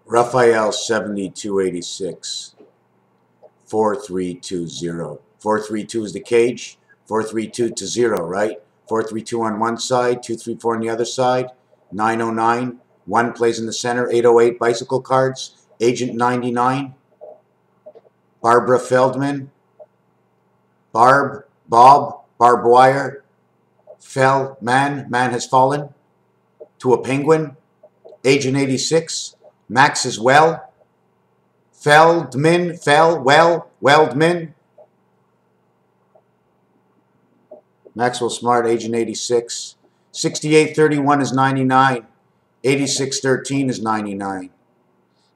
Raphael 7286 4320. 432 is the cage. 432 to 0, right? 432 on one side, 234 on the other side. 909. 1 plays in the center. 808 bicycle cards. Agent 99. Barbara Feldman. Bob, barbed wire. Fell, man has fallen to a penguin. Agent 86. Max is well. Feldman, Weldman. Maxwell Smart, Agent 86. 6831 is 99. 8613 is 99.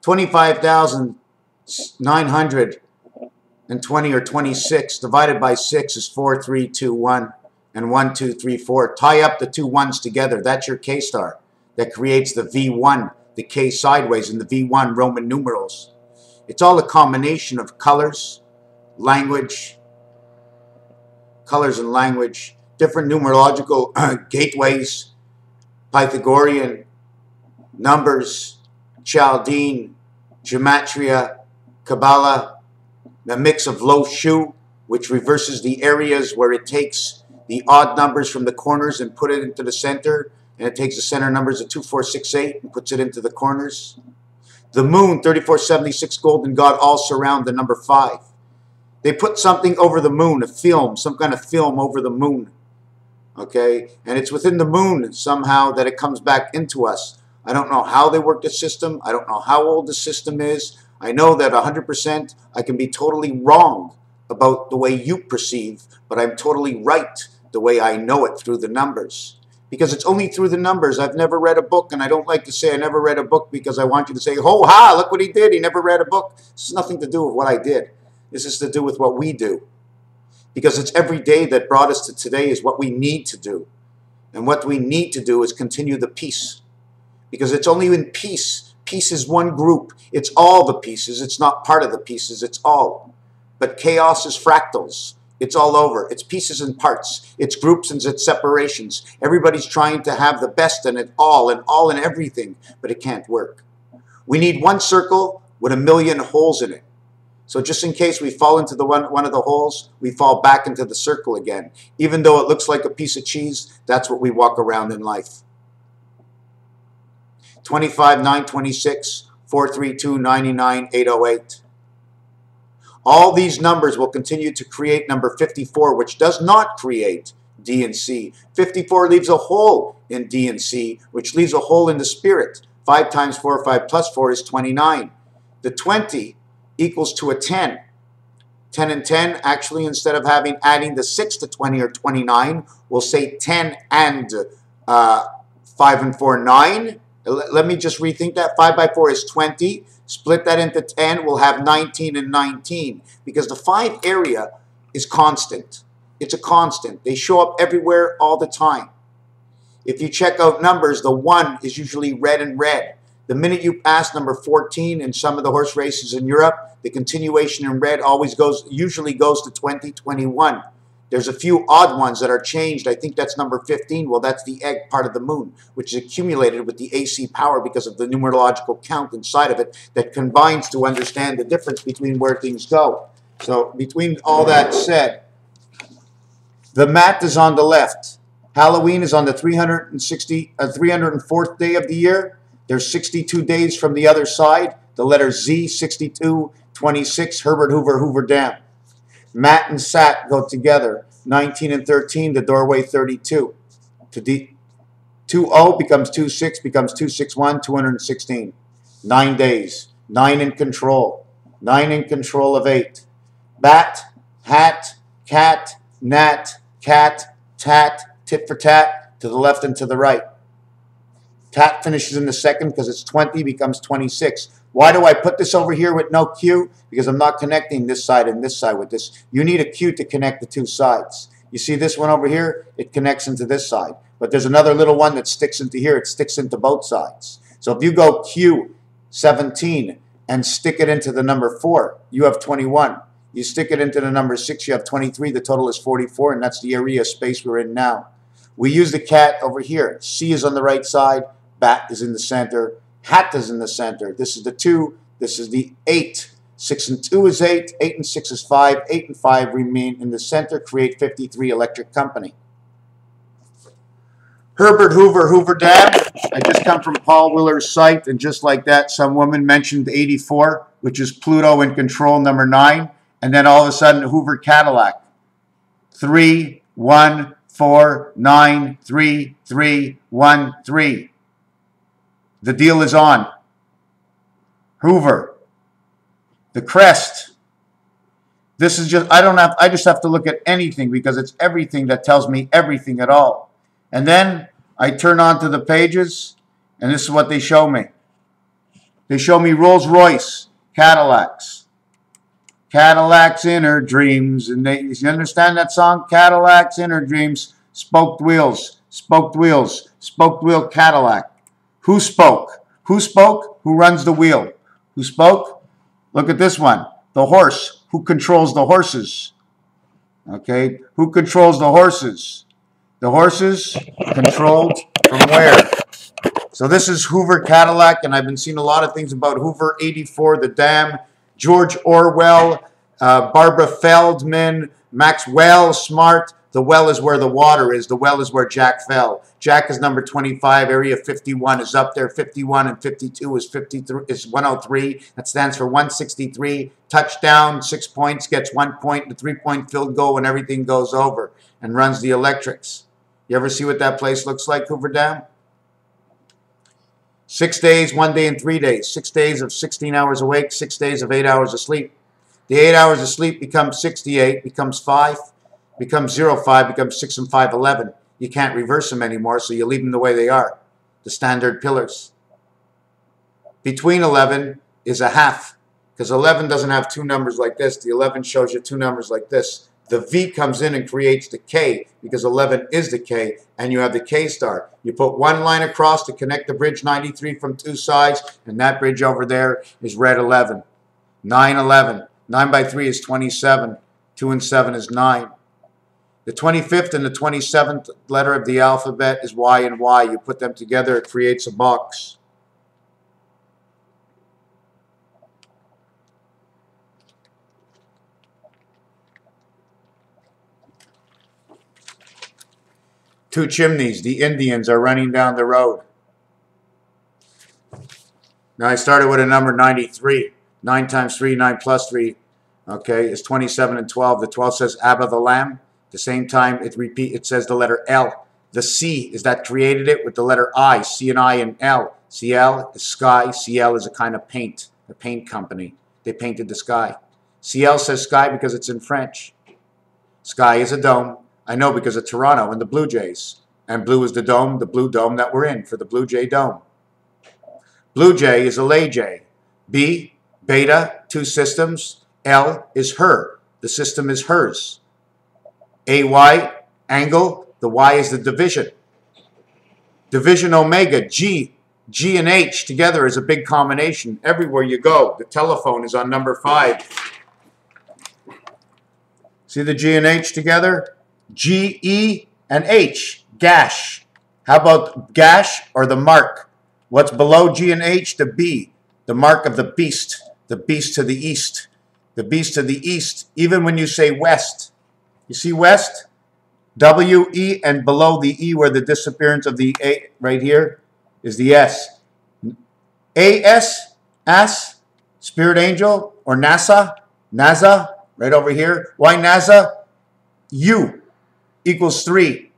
25,920 or 26 divided by 6 is 4321 and 1234. Tie up the two ones together. That's your K star. That creates the V1, the K sideways, and the V1 Roman numerals. It's all a combination of colors, language, different numerological gateways, Pythagorean, numbers, Chaldean, Gematria, Kabbalah, the mix of Lo Shu, which reverses the areas where it takes the odd numbers from the corners and put it into the center, and it takes the center numbers of 2, 4, 6, 8 and puts it into the corners. The moon, 3476 golden god, all surround the number 5. They put something over the moon, a film, some kind of film over the moon. Okay? And it's within the moon somehow that it comes back into us. I don't know how they work the system. I don't know how old the system is. I know that 100% I can be totally wrong about the way you perceive, but I'm totally right the way I know it through the numbers. Because it's only through the numbers. I've never read a book, and I don't like to say I never read a book because I want you to say, oh, ha, look what he did. He never read a book. This has nothing to do with what I did. This is to do with what we do. Because it's every day that brought us to today is what we need to do. And what we need to do is continue the peace. Because it's only in peace. Peace is one group. It's all the pieces. It's not part of the pieces. It's all. But chaos is fractals. It's all over. It's pieces and parts. It's groups and it's separations. Everybody's trying to have the best in it all in everything, but it can't work. We need one circle with 1,000,000 holes in it. So just in case we fall into the one of the holes, we fall back into the circle again. Even though it looks like a piece of cheese, that's what we walk around in life. 25, 926, 432, 99, 808. All these numbers will continue to create number 54, which does not create D and C. 54 leaves a hole in D and C, which leaves a hole in the spirit. 5 times 4, 5 plus 4 is 29. The 20 equals to a 10. 10 and 10, actually, instead of adding the 6 to 20 or 29, we'll say 10 and 5 and 4, 9. Let me just rethink that. 5 by 4 is 20. Split that into 10, we'll have 19 and 19. Because the 5 area is constant. It's a constant. They show up everywhere all the time. If you check out numbers, the 1 is usually red and red. The minute you pass number 14 in some of the horse races in Europe, the continuation in red usually goes to 20, 21. There's a few odd ones that are changed. I think that's number 15. Well, that's the egg part of the moon, which is accumulated with the AC power because of the numerological count inside of it that combines to understand the difference between where things go. So between all that said, the mat is on the left. Halloween is on the 304th day of the year. There's 62 days from the other side. The letter Z, 62, 26, Herbert Hoover, Hoover Dam. Mat and Sat go together. 19 and 13, the doorway 32. 20 becomes 26, becomes 261, 216. 9 days. 9 in control. 9 in control of 8. Bat, hat, cat, gnat, cat, tat, tit for tat, to the left and to the right. Tat finishes in the second because it's 20, becomes 26. Why do I put this over here with no Q? Because I'm not connecting this side and this side with this. You need a Q to connect the two sides. You see this one over here? It connects into this side. But there's another little one that sticks into here. It sticks into both sides. So if you go Q 17 and stick it into the number 4, you have 21. You stick it into the number 6, you have 23. The total is 44, and that's the area space we're in now. We use the cat over here. C is on the right side. Bat is in the center. hat is in the center. This is the 2, this is the 8. 6 and 2 is 8, 8 and 6 is 5, 8 and 5 remain in the center, create 53 electric company. Herbert Hoover, Hoover Dam. I just come from Paul Willer's site, and just like that, some woman mentioned 84, which is Pluto in control, number 9, and then all of a sudden Hoover Cadillac. 3, 1, 4, 9, 3, 3, 1, 3. The deal is on. Hoover. The crest. This is just, I just have to look at anything because it's everything that tells me everything at all. And then I turn on to the pages, and this is what they show me. They show me Rolls Royce, Cadillacs. Cadillacs in her dreams. And you understand that song? Cadillacs in her dreams. Spoked wheels, spoked wheels, spoked wheel Cadillac. Who spoke? Who spoke? Who runs the wheel? Who spoke? Look at this one. The horse. Who controls the horses? Okay. Who controls the horses? The horses controlled from where? So this is Hoover Cadillac, and I've been seeing a lot of things about Hoover, 84, the dam, George Orwell, Barbara Feldman, Maxwell Smart. The well is where the water is. The well is where Jack fell. Jack is number 25. Area 51 is up there. 51 and 52 is 103. That stands for 163. Touchdown, 6 points, gets 1 point, the 3-point field goal when everything goes over, and runs the electrics. You ever see what that place looks like, Hoover Dam? 6 days, 1 day, and 3 days. 6 days of 16 hours awake, 6 days of 8 hours of sleep. The 8 hours of sleep becomes 68, becomes 5. Becomes 0, 5, becomes 6 and 5, 11. You can't reverse them anymore, so you leave them the way they are. The standard pillars. Between 11 is a half, because 11 doesn't have 2 numbers like this. The 11 shows you 2 numbers like this. The V comes in and creates the K, because 11 is the K, and you have the K star. You put 1 line across to connect the bridge 93 from 2 sides, and that bridge over there is red 11. 9, 11. 9 by 3 is 27. 2 and 7 is 9. The 25th and the 27th letter of the alphabet is Y and Y. You put them together, it creates a box. Two chimneys. The Indians are running down the road. Now I started with a number 93. 9 times 3, 9 plus 3, okay, is 27 and 12. The 12 says Abba the Lamb. At the same time, it says the letter L. The C is that created it with the letter I. C and I and L. CL is sky. CL is a kind of paint, a paint company. They painted the sky. CL says sky because it's in French. Sky is a dome. I know because of Toronto and the Blue Jays. And blue is the dome, the blue dome that we're in for the Blue Jay Dome. Blue Jay is a lay J. B, beta, 2 systems. L is her. The system is hers. AY, angle, the Y is the division. Division omega, G and H together is a big combination. Everywhere you go, the telephone is on number 5. See the G and H together? G, E, and H, gash. How about gash or the mark? What's below G and H? The B, the mark of the beast to the east. The beast to the east, even when you say west. You see west? W, E, and below the E where the disappearance of the A right here is the S. A-S, as, spirit angel, or NASA, right over here. Why NASA? U equals 3,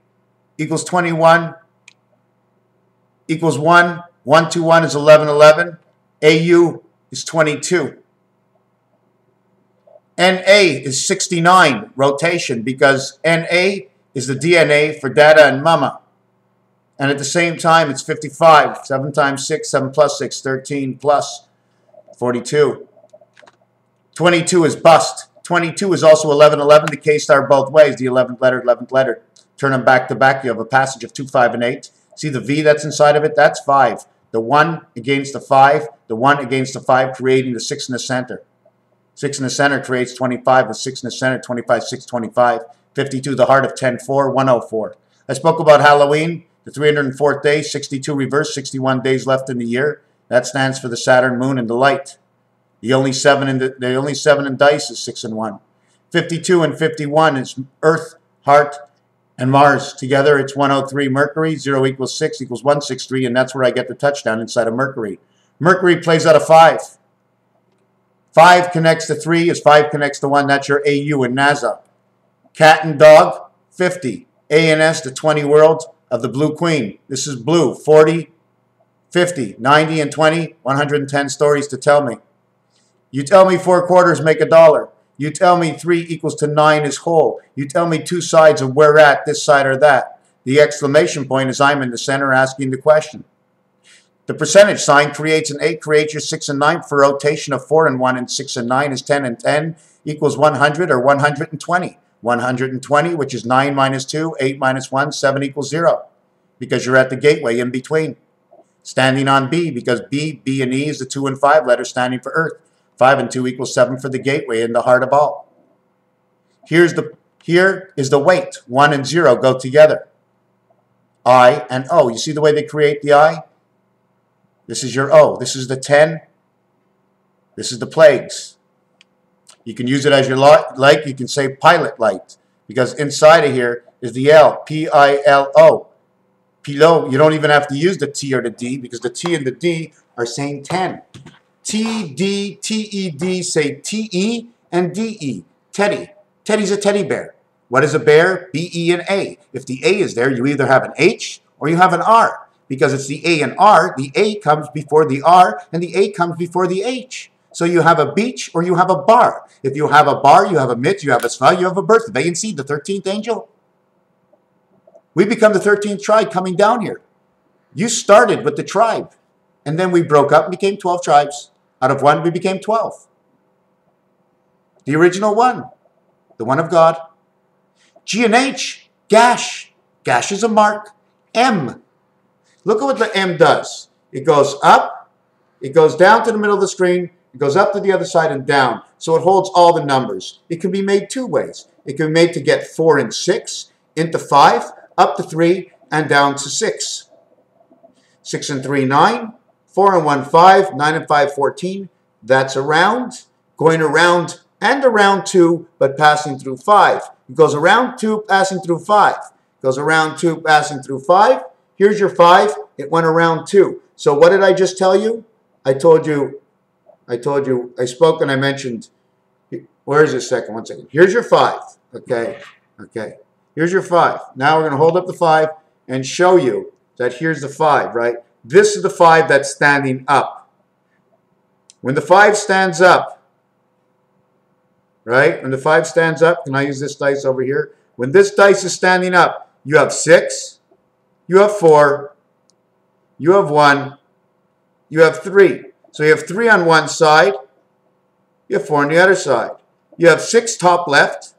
equals 21, equals 1. 1 to 1 is 11, 11. AU is 22. NA is 69, rotation, because NA is the DNA for Dada and Mama. And at the same time, it's 55. 7 times 6, 7 plus 6, 13 plus 42. 22 is bust. 22 is also 11, 11. The K star both ways, the 11th letter. Turn them back to back. You have a passage of 2, 5, and 8. See the V that's inside of it? That's 5. The 1 against the 5, the 1 against the 5, creating the 6 in the center. 6 in the center creates 25, with 6 in the center, 25, 6, 25. 52, the heart of 10-4, 104. I spoke about Halloween, the 304th day, 62 reverse, 61 days left in the year. That stands for the Saturn, Moon, and the light. The only 7 in dice is 6 and 1. 52 and 51 is Earth, Heart, and Mars. Together it's 103. Mercury, 0 equals 6 equals 163, and that's where I get the touchdown inside of Mercury. Mercury plays out of 5. 5 connects to 3 as 5 connects to 1. That's your AU in NASA. Cat and dog, 50. ANS, the 20 worlds of the Blue Queen. This is blue. 40, 50, 90, and 20. 110 stories to tell me. You tell me 4 quarters make $1. You tell me 3 equals to 9 is whole. You tell me 2 sides of where at, this side or that. The exclamation point is I'm in the center asking the question. The percentage sign creates an 8, creates your 6 and 9 for rotation of 4 and 1, and 6 and 9 is 10, and 10 equals 100 or 120. 120, which is 9 minus 2, 8 minus 1, 7 equals 0. Because you're at the gateway in between. Standing on B, because B and E is the 2 and 5 letters standing for Earth. 5 and 2 equals 7 for the gateway in the heart of all. Here is the weight. 1 and 0 go together. I and O. You see the way they create the I? This is your O. This is the 10. This is the plagues. You can use it as you like. You can say pilot light, because inside of here is the L, P-I-L-O. Pilo. You don't even have to use the T or the D, because the T and the D are saying 10. T, D, T-E-D say T-E and D-E. Teddy. Teddy's a teddy bear. What is a bear? B-E and A. If the A is there, you either have an H or you have an R. Because it's the A and R, the A comes before the R, and the A comes before the H. So you have a beach or you have a bar. If you have a bar, you have a mit, you have a sva, you have a birth. A and C, the 13th angel. We become the 13th tribe coming down here. You started with the tribe. And then we broke up and became 12 tribes. Out of 1, we became 12. The original 1. The 1 of God. G and H, gash. Gash is a mark. M. Look at what the M does. It goes up. It goes down to the middle of the screen. It goes up to the other side and down. So it holds all the numbers. It can be made 2 ways. It can be made to get 4 and 6, into 5, up to 3, and down to 6. 6 and 3, 9. 4 and 1, 5. 9 and 5, 14. That's around. Going around and around 2, but passing through 5. It goes around 2, passing through 5. It goes around 2, passing through 5. Here's your 5. It went around 2. So what did I just tell you? I spoke and I mentioned, where is this second? 1 second. Here's your 5. Okay. Here's your 5. Now we're going to hold up the 5 and show you that here's the 5, right? This is the 5 that's standing up. When the 5 stands up, right? When the 5 stands up, can I use this dice over here? When this dice is standing up, you have 6, you have 4, you have 1, you have 3. So you have 3 on one side, you have 4 on the other side. You have 6 top left,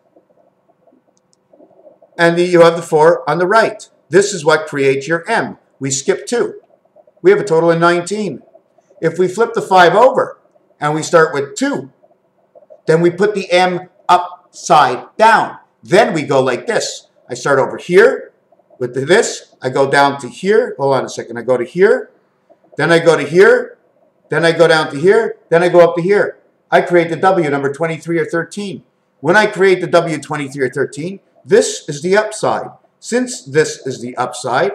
and you have the 4 on the right. This is what creates your M. We skip 2. We have a total of 19. If we flip the 5 over and we start with 2, then we put the M upside down. Then we go like this. I start over here with this. I go down to here. Hold on a second. I go to here. Then I go to here. Then I go down to here. Then I go up to here. I create the W number 23 or 13. When I create the W 23 or 13, this is the upside. Since this is the upside,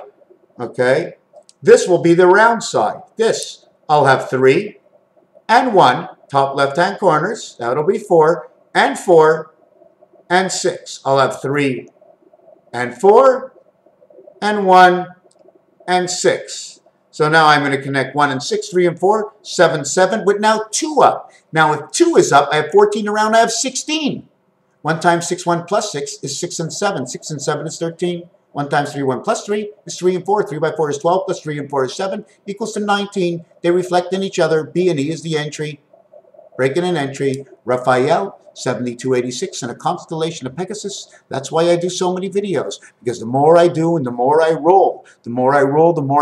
okay, this will be the round side. This, I'll have 3 and 1, top left-hand corners. That'll be 4 and 6. I'll have 3 and 4 and 1 and 6. So now I'm going to connect 1 and 6, 3 and 4, 7, 7, with now 2 up. Now if 2 is up, I have 14 around, I have 16. 1 times 6, 1 plus 6 is 6 and 7. 6 and 7 is 13. 1 times 3, 1 plus 3 is 3 and 4. 3 by 4 is 12, plus 3 and 4 is 7, equals to 19. They reflect in each other. B and E is the entry. Breaking an entry. Raphael, 7286, and a constellation of Pegasus. That's why I do so many videos. Because the more I do and the more I roll, the more I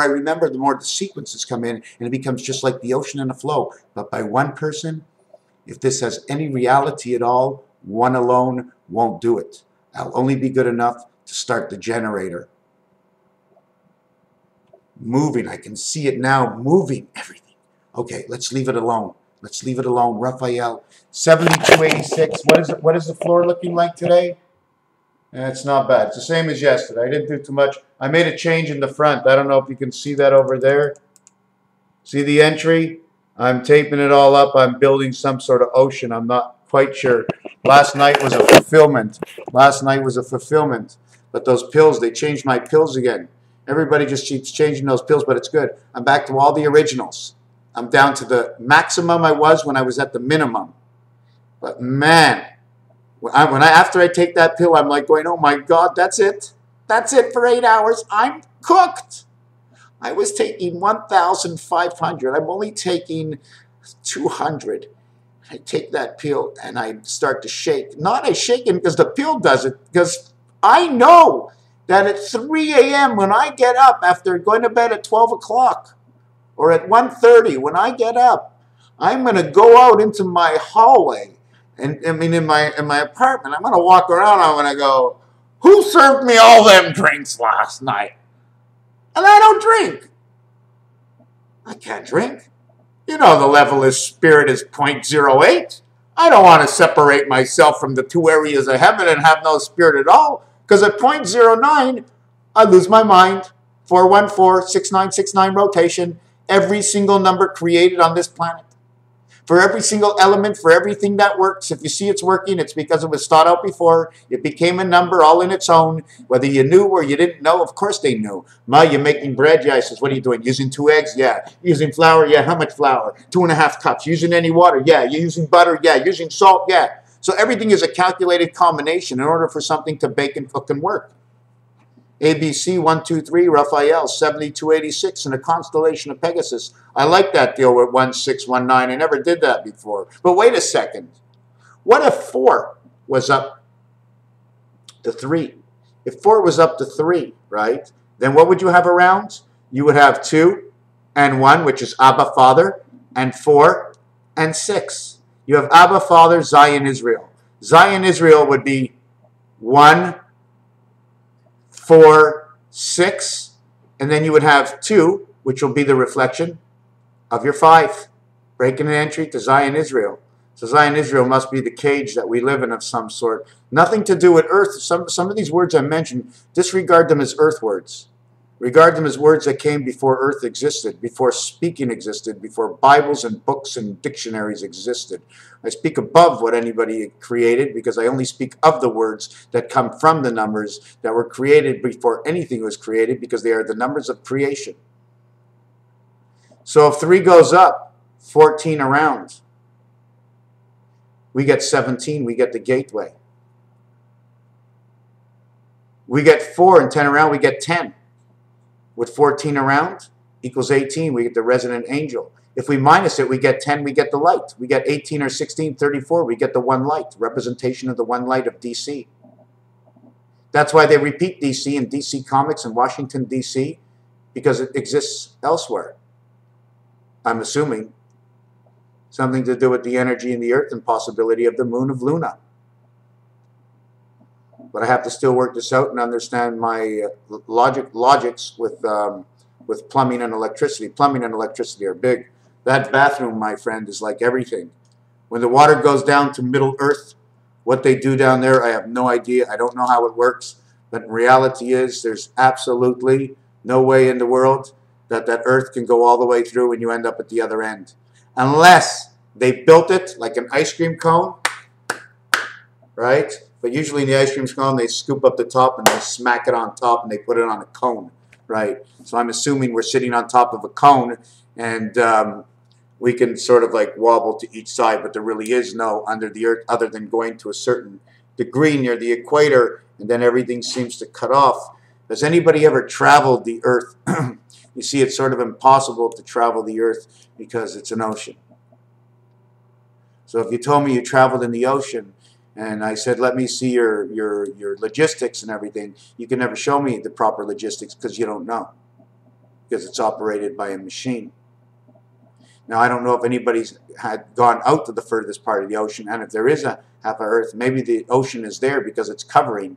remember, the more the sequences come in, and it becomes just like the ocean and the flow. But by one person, if this has any reality at all, one alone won't do it. I'll only be good enough to start the generator. Moving, I can see it now, moving everything. Okay, let's leave it alone. Let's leave it alone. Raphael, 72.86. What is the floor looking like today? It's not bad. It's the same as yesterday. I didn't do too much. I made a change in the front. I don't know if you can see that over there. See the entry? I'm taping it all up. I'm building some sort of ocean. I'm not quite sure. Last night was a fulfillment. Last night was a fulfillment. But those pills, they changed my pills again. Everybody just keeps changing those pills, but it's good. I'm back to all the originals. I'm down to the maximum I was when I was at the minimum. But man, after I take that pill, I'm like going, oh my God, that's it. That's it for 8 hours. I'm cooked. I was taking 1,500. I'm only taking 200. I take that pill and I start to shake. Not as shaking because the pill does it, because I know that at 3 a.m. when I get up after going to bed at 12 o'clock or at 1:30, when I get up, I'm going to go out into my hallway. And I mean, in my apartment, I'm going to walk around. I'm going to go, who served me all them drinks last night? And I don't drink. I can't drink. You know the level of spirit is 0.08. I don't want to separate myself from the two areas of heaven and have no spirit at all. Because at 0.09, I lose my mind. 414, 6969 rotation. Every single number created on this planet. For every single element, for everything that works, if you see it's working, it's because it was thought out before. It became a number all in its own. Whether you knew or you didn't know, of course they knew. Ma, you're making bread? Yeah. I says, what are you doing? Using 2 eggs? Yeah. Using flour? Yeah. How much flour? 2.5 cups. Using any water? Yeah. You're using butter? Yeah. Using salt? Yeah. So everything is a calculated combination in order for something to bake and cook and work. ABC 123, Raphael 7286 in the constellation of Pegasus. I like that deal with 1619. I never did that before. But wait a second. What if 4 was up to 3? If 4 was up to 3, right? Then what would you have around? You would have 2 and 1, which is Abba Father, and 4 and 6. You have Abba Father, Zion Israel. Zion Israel would be 1, 4, 6, and then you would have 2, which will be the reflection of your 5, breaking an entry to Zion Israel. So Zion Israel must be the cage that we live in of some sort. Nothing to do with earth. Some of these words I mentioned, disregard them as earth words. Regard them as words that came before earth existed, before speaking existed, before Bibles and books and dictionaries existed. I speak above what anybody created because I only speak of the words that come from the numbers that were created before anything was created, because they are the numbers of creation. So if 3 goes up, 14 around, we get 17, we get the gateway. We get 4 and 10 around, we get 10. With 14 around equals 18, we get the resident angel. If we minus it, we get 10, we get the light. We get 18 or 16, 34, we get the 1 light, representation of the 1 light of DC. That's why they repeat DC in DC Comics in Washington, D.C., because it exists elsewhere. I'm assuming something to do with the energy in the earth and possibility of the moon of Luna. But I have to still work this out and understand my logics with plumbing and electricity. Plumbing and electricity are big. That bathroom, my friend, is like everything. When the water goes down to Middle Earth, what they do down there, I have no idea. I don't know how it works. But in reality is there's absolutely no way in the world that Earth can go all the way through and you end up at the other end. Unless they built it like an ice cream cone, right? But usually in the ice cream cone, they scoop up the top and they smack it on top and they put it on a cone, right? So I'm assuming we're sitting on top of a cone and we can sort of like wobble to each side, but there really is no under the earth other than going to a certain degree near the equator, and then everything seems to cut off. Has anybody ever traveled the earth? You see, it's sort of impossible to travel the earth because it's an ocean. So if you told me you traveled in the ocean, and I said, let me see your logistics and everything, you can never show me the proper logistics because you don't know. Because it's operated by a machine. Now, I don't know if anybody's had gone out to the furthest part of the ocean, and if there is a half of Earth, maybe the ocean is there because it's covering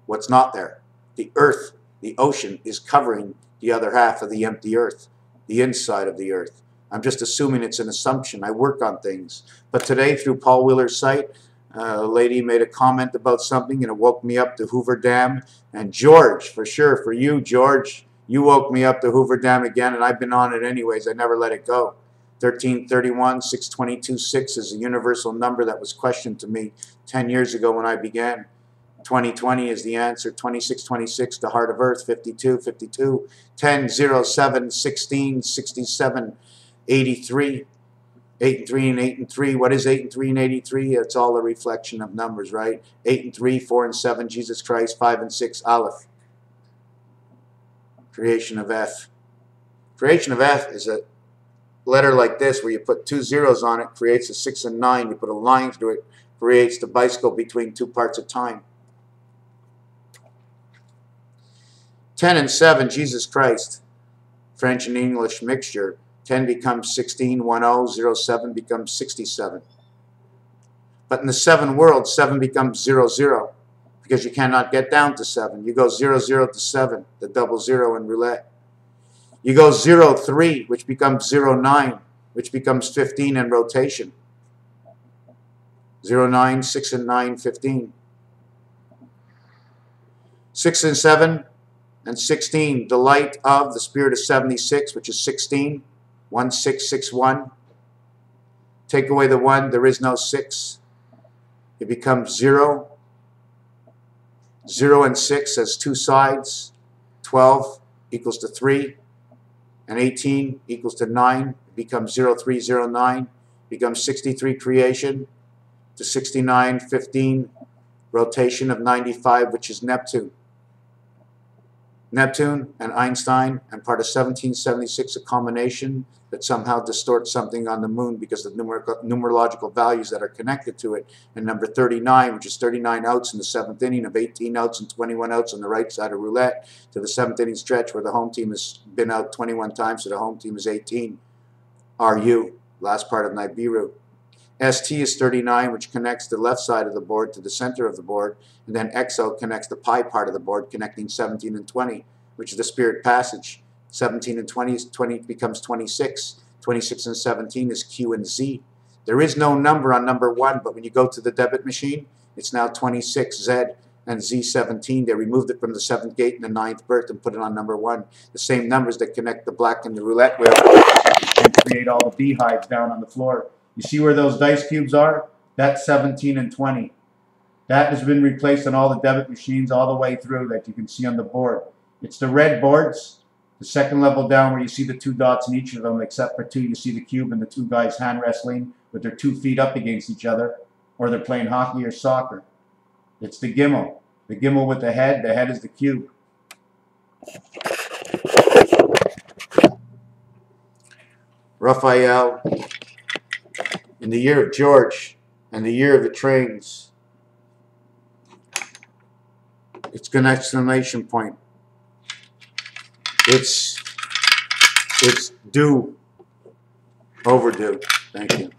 what's not there. The Earth, the ocean, is covering the other half of the empty Earth, the inside of the Earth. I'm just assuming it's an assumption. I work on things. But today, through Paul Wheeler's site, a lady made a comment about something, and it woke me up to Hoover Dam. And George, for sure, for you, George, you woke me up to Hoover Dam again, and I've been on it anyways. I never let it go. 1331, 622, 6 is a universal number that was questioned to me 10 years ago when I began. 2020 is the answer. 2626, the heart of Earth. 52, 52, 10, 0, 7, 16, 67, 83. 8 and 3 and 8 and 3. What is 8 and 3 and 83? It's all a reflection of numbers, right? 8 and 3, 4 and 7, Jesus Christ. 5 and 6, Aleph. Creation of F. Creation of F is a letter like this where you put 2 zeros on it, creates a 6 and 9. You put a line through it, creates the bicycle between 2 parts of time. 10 and 7, Jesus Christ. French and English mixture. 10 becomes 16, 10, 07 becomes 67. But in the 7 world, 7 becomes 00 because you cannot get down to 7. You go 00 to 7, the double 0 in roulette. You go 03, which becomes 09, which becomes 15 in rotation. 09, 6 and 9, 15. 6 and 7 and 16, the light of the spirit of 76, which is 16. 1661. Take away the 1, there is no 6. It becomes 0. 0 and 6 has 2 sides. 12 equals to 3. And 18 equals to 9. It becomes 0309. Becomes 63 creation to 69, 15. Rotation of 95, which is Neptune. Neptune and Einstein and part of 1776, a combination that somehow distorts something on the moon because of the numerological values that are connected to it. And number 39, which is 39 outs in the 7th inning of 18 outs and 21 outs on the right side of roulette to the 7th inning stretch where the home team has been out 21 times, so the home team is 18. RU, last part of Nibiru. ST is 39, which connects the left side of the board to the center of the board, and then XO connects the pi part of the board, connecting 17 and 20, which is the spirit passage. 17 and 20 becomes 26. 26 and 17 is Q and Z. There is no number on number 1, but when you go to the debit machine, it's now 26Z and Z17. They removed it from the 7th gate and the 9th berth and put it on number 1. The same numbers that connect the black and the roulette wheel and create all the beehives down on the floor. You see where those dice cubes are? That's 17 and 20. That has been replaced on all the debit machines all the way through that you can see on the board. It's the red boards, the second level down where you see the 2 dots in each of them, except for 2, you see the cube and the 2 guys hand wrestling with their 2 feet up against each other, or they're playing hockey or soccer. It's the gimmel. The gimmel with the head is the cube. Raphael. In the year of George and the year of the trains, it's an exclamation point. It's due, overdue. Thank you.